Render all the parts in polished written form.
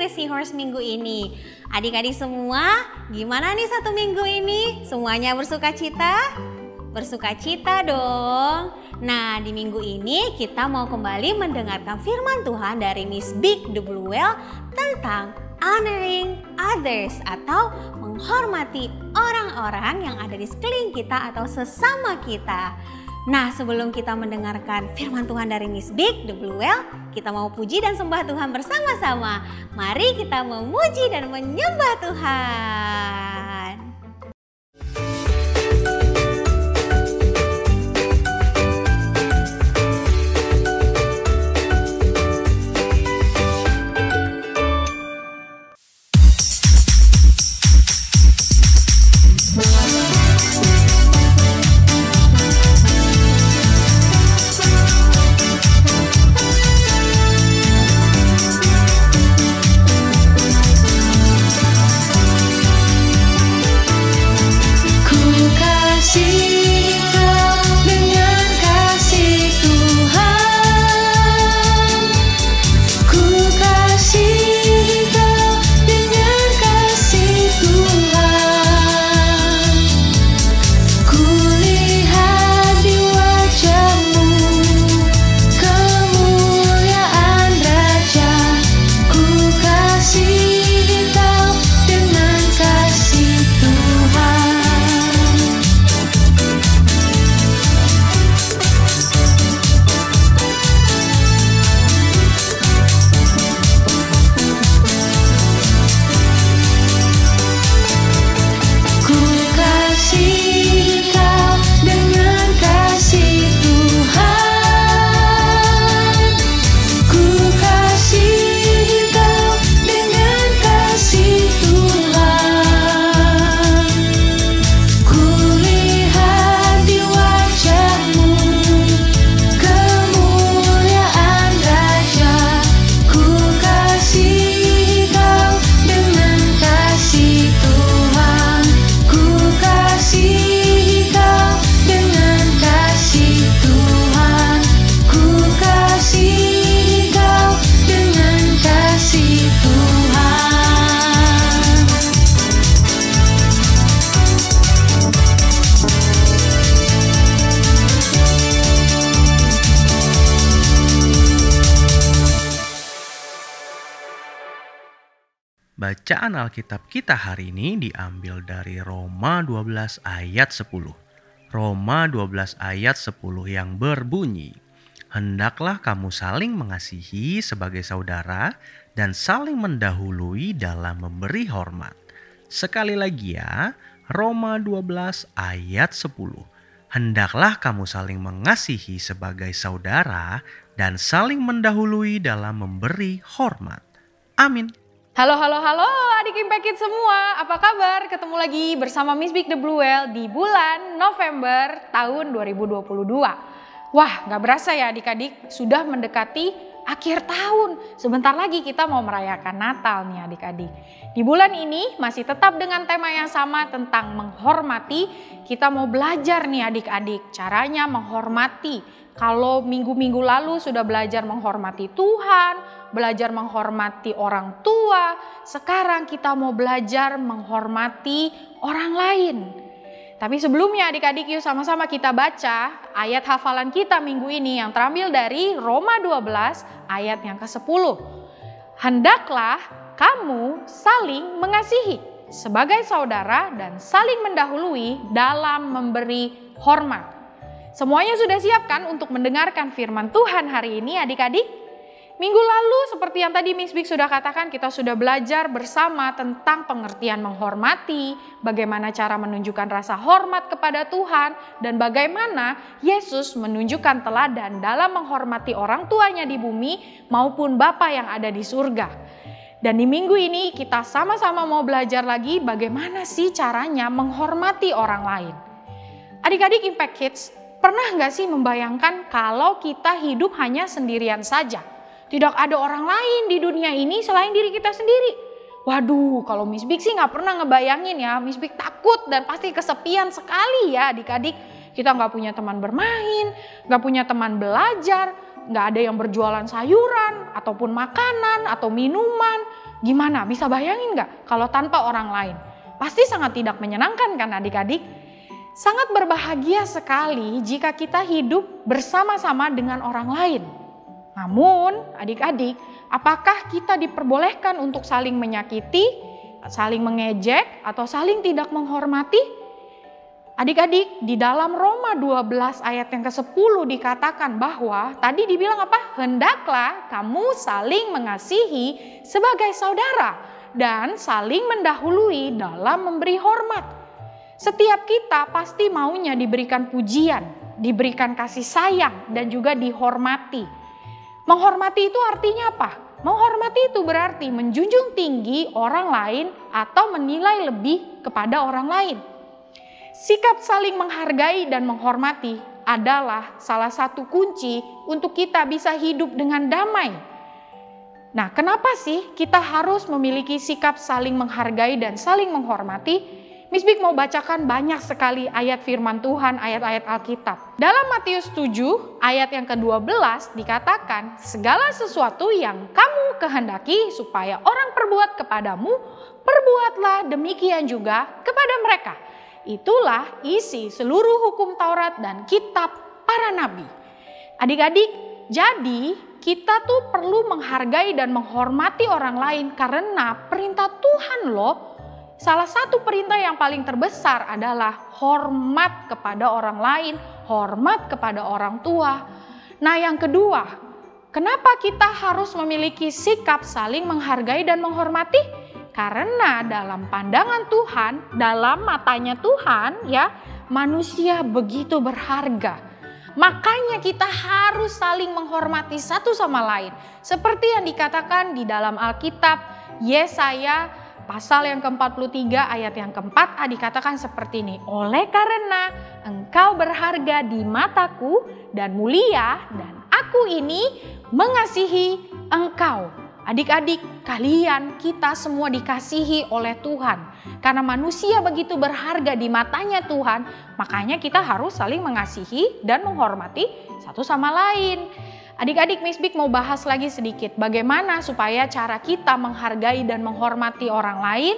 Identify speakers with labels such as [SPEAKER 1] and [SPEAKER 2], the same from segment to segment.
[SPEAKER 1] dari Seahorse minggu ini. Adik-adik semua, gimana nih satu minggu ini? Semuanya bersuka cita? Bersuka cita dong. Nah, di minggu ini kita mau kembali mendengarkan firman Tuhan dari Miss Big The Blue Whale tentang honoring others atau menghormati orang-orang yang ada di sekeliling kita atau sesama kita. Nah, sebelum kita mendengarkan firman Tuhan dari Miss Big The Blue Whale, kita mau puji dan sembah Tuhan bersama-sama. Mari kita memuji dan menyembah Tuhan.
[SPEAKER 2] Bacaan Alkitab kita hari ini diambil dari Roma 12 ayat 10. Roma 12 ayat 10 yang berbunyi, "Hendaklah kamu saling mengasihi sebagai saudara dan saling mendahului dalam memberi hormat." Sekali lagi ya, Roma 12 ayat 10. Hendaklah kamu saling mengasihi sebagai saudara dan saling mendahului dalam memberi hormat. Amin.
[SPEAKER 3] Halo adik Impact Kids semua, apa kabar? Ketemu lagi bersama Miss Big The Blue Whale di bulan November tahun 2022. Wah, gak berasa ya adik-adik, sudah mendekati akhir tahun. Sebentar lagi kita mau merayakan Natal nih adik-adik. Di bulan ini masih tetap dengan tema yang sama tentang menghormati. Kita mau belajar nih adik-adik caranya menghormati. Kalau minggu-minggu lalu sudah belajar menghormati Tuhan, belajar menghormati orang tua, sekarang kita mau belajar menghormati orang lain. Tapi sebelumnya adik-adik yuk sama-sama kita baca ayat hafalan kita minggu ini yang terambil dari Roma 12 ayat yang ke-10. Hendaklah kamu saling mengasihi sebagai saudara dan saling mendahului dalam memberi hormat. Semuanya sudah siap kan untuk mendengarkan firman Tuhan hari ini adik-adik? Minggu lalu seperti yang tadi Miss Big sudah katakan, kita sudah belajar bersama tentang pengertian menghormati, bagaimana cara menunjukkan rasa hormat kepada Tuhan, dan bagaimana Yesus menunjukkan teladan dalam menghormati orang tuanya di bumi maupun Bapa yang ada di surga. Dan di minggu ini kita sama-sama mau belajar lagi bagaimana sih caranya menghormati orang lain. Adik-adik Impact Kids, pernah nggak sih membayangkan kalau kita hidup hanya sendirian saja? Tidak ada orang lain di dunia ini selain diri kita sendiri. Waduh, kalau Miss Big sih nggak pernah ngebayangin ya. Miss Big takut dan pasti kesepian sekali ya adik-adik. Kita nggak punya teman bermain, nggak punya teman belajar, nggak ada yang berjualan sayuran, ataupun makanan, atau minuman. Gimana, bisa bayangin nggak kalau tanpa orang lain? Pasti sangat tidak menyenangkan kan adik-adik? Sangat berbahagia sekali jika kita hidup bersama-sama dengan orang lain. Namun adik-adik, apakah kita diperbolehkan untuk saling menyakiti, saling mengejek, atau saling tidak menghormati? Adik-adik, di dalam Roma 12 ayat yang ke-10 dikatakan bahwa tadi dibilang apa? Hendaklah kamu saling mengasihi sebagai saudara dan saling mendahului dalam memberi hormat. Setiap kita pasti maunya diberikan pujian, diberikan kasih sayang, dan juga dihormati. Menghormati itu artinya apa? Menghormati itu berarti menjunjung tinggi orang lain atau menilai lebih kepada orang lain. Sikap saling menghargai dan menghormati adalah salah satu kunci untuk kita bisa hidup dengan damai. Nah, kenapa sih kita harus memiliki sikap saling menghargai dan saling menghormati? Miss Big mau bacakan banyak sekali ayat firman Tuhan, ayat-ayat Alkitab. Dalam Matius 7 ayat yang ke-12 dikatakan, segala sesuatu yang kamu kehendaki supaya orang perbuat kepadamu, perbuatlah demikian juga kepada mereka. Itulah isi seluruh hukum Taurat dan kitab para nabi. Adik-adik, jadi kita tuh perlu menghargai dan menghormati orang lain karena perintah Tuhan loh. Salah satu perintah yang paling terbesar adalah hormat kepada orang lain, hormat kepada orang tua. Nah, yang kedua, kenapa kita harus memiliki sikap saling menghargai dan menghormati? Karena dalam pandangan Tuhan, dalam matanya Tuhan ya, manusia begitu berharga. Makanya kita harus saling menghormati satu sama lain. Seperti yang dikatakan di dalam Alkitab, Yesaya pasal yang ke-43 ayat yang ke-4 dikatakan seperti ini. Oleh karena engkau berharga di mataku dan mulia dan aku ini mengasihi engkau. Adik-adik, kalian, kita semua dikasihi oleh Tuhan. Karena manusia begitu berharga di matanya Tuhan, makanya kita harus saling mengasihi dan menghormati satu sama lain. Adik-adik, Miss Big mau bahas lagi sedikit bagaimana supaya cara kita menghargai dan menghormati orang lain.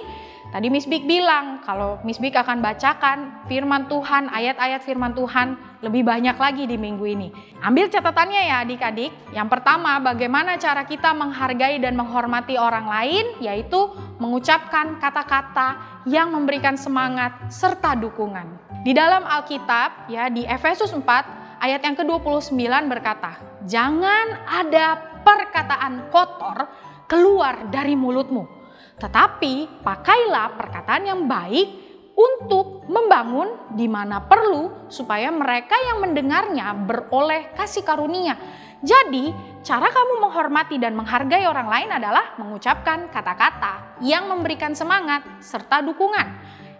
[SPEAKER 3] Tadi Miss Big bilang kalau Miss Big akan bacakan firman Tuhan, ayat-ayat firman Tuhan lebih banyak lagi di minggu ini. Ambil catatannya ya adik-adik. Yang pertama, bagaimana cara kita menghargai dan menghormati orang lain, yaitu mengucapkan kata-kata yang memberikan semangat serta dukungan. Di dalam Alkitab ya, di Efesus 4 ayat yang ke-29 berkata, jangan ada perkataan kotor keluar dari mulutmu. Tetapi pakailah perkataan yang baik untuk membangun di mana perlu supaya mereka yang mendengarnya beroleh kasih karunia. Jadi cara kamu menghormati dan menghargai orang lain adalah mengucapkan kata-kata yang memberikan semangat serta dukungan.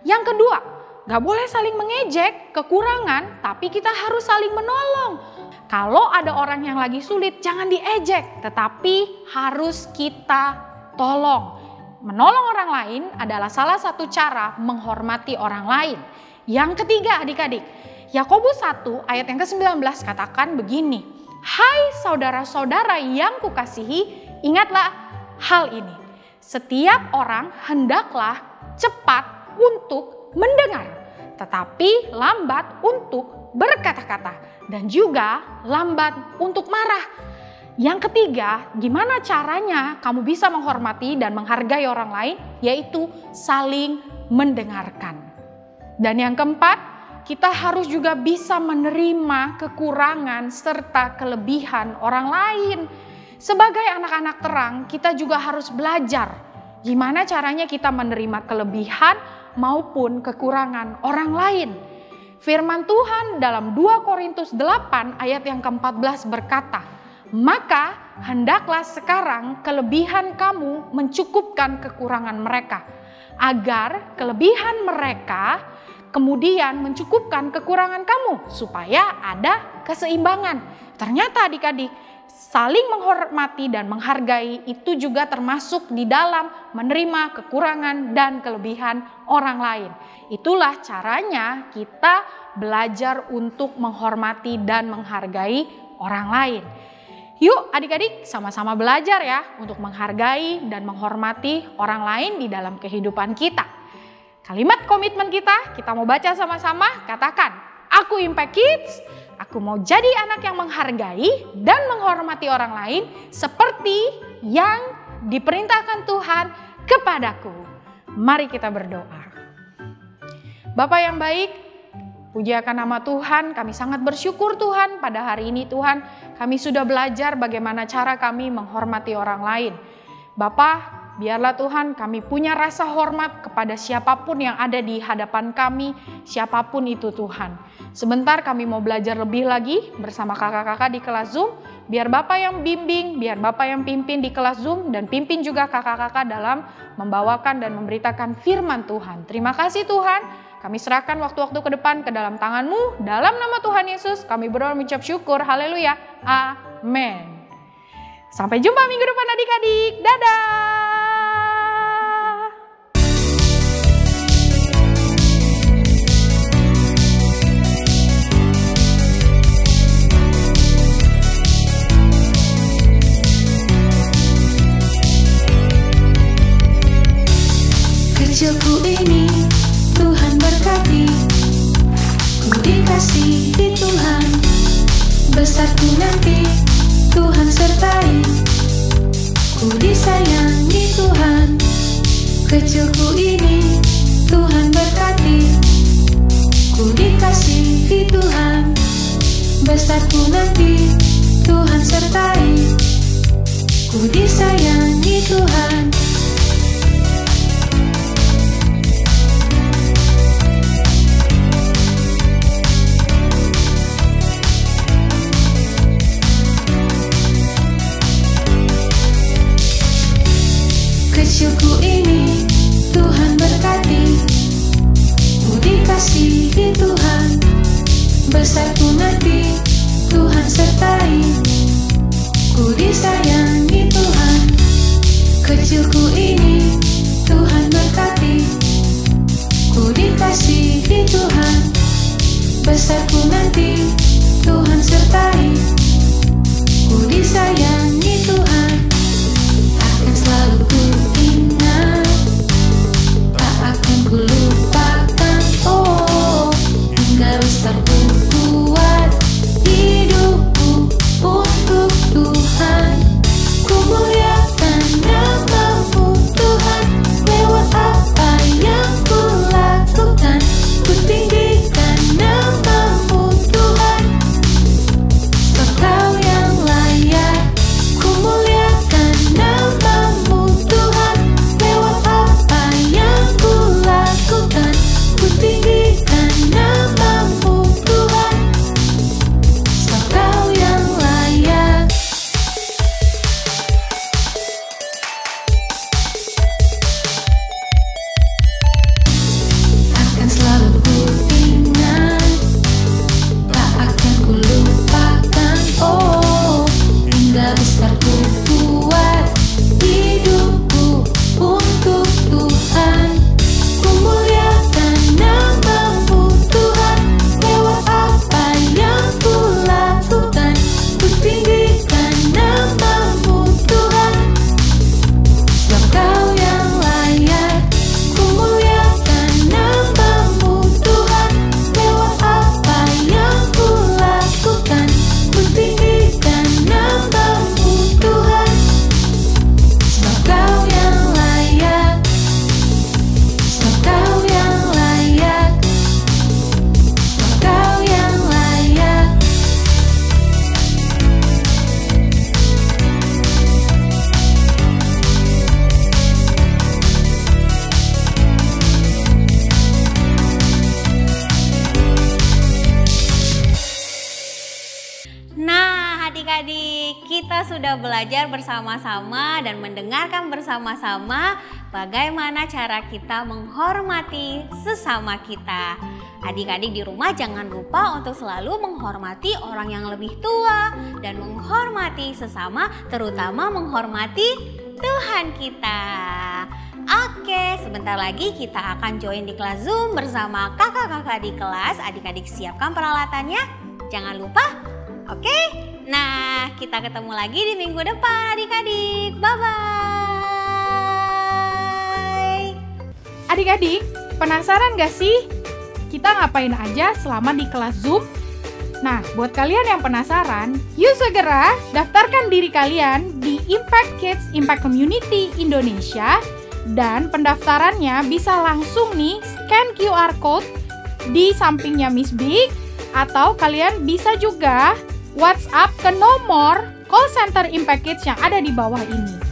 [SPEAKER 3] Yang kedua, gak boleh saling mengejek, kekurangan, tapi kita harus saling menolong. Kalau ada orang yang lagi sulit, jangan diejek, tetapi harus kita tolong. Menolong orang lain adalah salah satu cara menghormati orang lain. Yang ketiga adik-adik, Yakobus 1 ayat yang ke-19 katakan begini. Hai saudara-saudara yang kukasihi, ingatlah hal ini. Setiap orang hendaklah cepat untuk mendengar, tetapi lambat untuk berkata-kata dan juga lambat untuk marah. Yang ketiga, gimana caranya kamu bisa menghormati dan menghargai orang lain? Yaitu saling mendengarkan. Dan yang keempat, kita harus juga bisa menerima kekurangan serta kelebihan orang lain. Sebagai anak-anak terang, kita juga harus belajar gimana caranya kita menerima kelebihan maupun kekurangan orang lain. Firman Tuhan dalam 2 Korintus 8 ayat yang ke-14 berkata, maka hendaklah sekarang kelebihan kamu mencukupkan kekurangan mereka, agar kelebihan mereka kemudian mencukupkan kekurangan kamu, supaya ada keseimbangan. Ternyata adik-adik, saling menghormati dan menghargai itu juga termasuk di dalam menerima kekurangan dan kelebihan orang lain. Itulah caranya kita belajar untuk menghormati dan menghargai orang lain. Yuk adik-adik sama-sama belajar ya untuk menghargai dan menghormati orang lain di dalam kehidupan kita. Kalimat komitmen kita mau baca sama-sama. Katakan, aku Impact Kids, aku mau jadi anak yang menghargai dan menghormati orang lain seperti yang diperintahkan Tuhan kepadaku. Mari kita berdoa. Bapa yang baik, puji akan nama Tuhan, kami sangat bersyukur Tuhan pada hari ini Tuhan, kami sudah belajar bagaimana cara kami menghormati orang lain. Bapa, biarlah Tuhan kami punya rasa hormat kepada siapapun yang ada di hadapan kami, siapapun itu Tuhan. Sebentar kami mau belajar lebih lagi bersama kakak-kakak di kelas Zoom. Biar Bapak yang bimbing, biar Bapak yang pimpin di kelas Zoom dan pimpin juga kakak-kakak dalam membawakan dan memberitakan firman Tuhan. Terima kasih Tuhan, kami serahkan waktu-waktu ke depan ke dalam tangan-Mu. Dalam nama Tuhan Yesus kami berdoa mengucap syukur. Haleluya. Amin. Sampai jumpa minggu depan adik-adik. Dadah.
[SPEAKER 4] Kecilku ini Tuhan berkati, ku dikasihi Tuhan, besarku nanti Tuhan sertai, ku disayangi Tuhan. Kecilku ini Tuhan berkati, ku dikasihi Tuhan, besarku nanti Tuhan sertai, ku disayangi Tuhan. Kecilku ini Tuhan berkati, ku dikasihi Tuhan, besarku nanti Tuhan sertai, ku disayangi Tuhan. Kecilku ini Tuhan berkati, ku dikasihi Tuhan, besarku nanti Tuhan sertai, ku disayangi Tuhan. Akan selalu ku ingat, tak akan ku lupakan. Oh, hingga besar ku buat hidupku untuk Tuhan. Ku muliakan nama-Mu Tuhan, lewat apa yang ku lakukan. Ku tinggikan nama-Mu Tuhan, sebab Kau yang layak. Ku muliakan nama-Mu Tuhan, lewat apa yang ku lakukan. Ku tinggikan nama-Mu Tuhan, sebab Kau yang layak. Akan selalu ku ingat, tak akan ku lupakan. Oh, hingga besar ku buat hidupku untuk Tuhan. Ku muliakan nama-Mu Tuhan, lewat apa yang ku lakukan. Ku tinggikan nama-Mu Tuhan, sebab Kau yang layak. Ku muliakan nama-Mu Tuhan, lewat apa yang ku lakukan. Ku tinggikan nama-Mu Tuhan, sebab Kau yang layak. Sebab Kau yang layak. Sebab Kau yang layak.
[SPEAKER 1] Nah, adik-adik, kita sudah belajar bersama-sama dan mendengarkan bersama-sama bagaimana cara kita menghormati sesama kita. Adik-adik di rumah jangan lupa untuk selalu menghormati orang yang lebih tua dan menghormati sesama, terutama menghormati Tuhan kita. Oke, sebentar lagi kita akan join di kelas Zoom bersama kakak-kakak di kelas. Adik-adik siapkan peralatannya. Jangan lupa. Oke, Nah, kita ketemu lagi di minggu depan adik-adik. Bye-bye.
[SPEAKER 3] Adik-adik, penasaran gak sih kita ngapain aja selama di kelas Zoom? Nah, buat kalian yang penasaran, yuk segera daftarkan diri kalian di Impact Kids Impact Community Indonesia, dan pendaftarannya bisa langsung nih scan QR code di sampingnya Miss Big, atau kalian bisa juga WhatsApp ke nomor call center Impact Kids yang ada di bawah ini.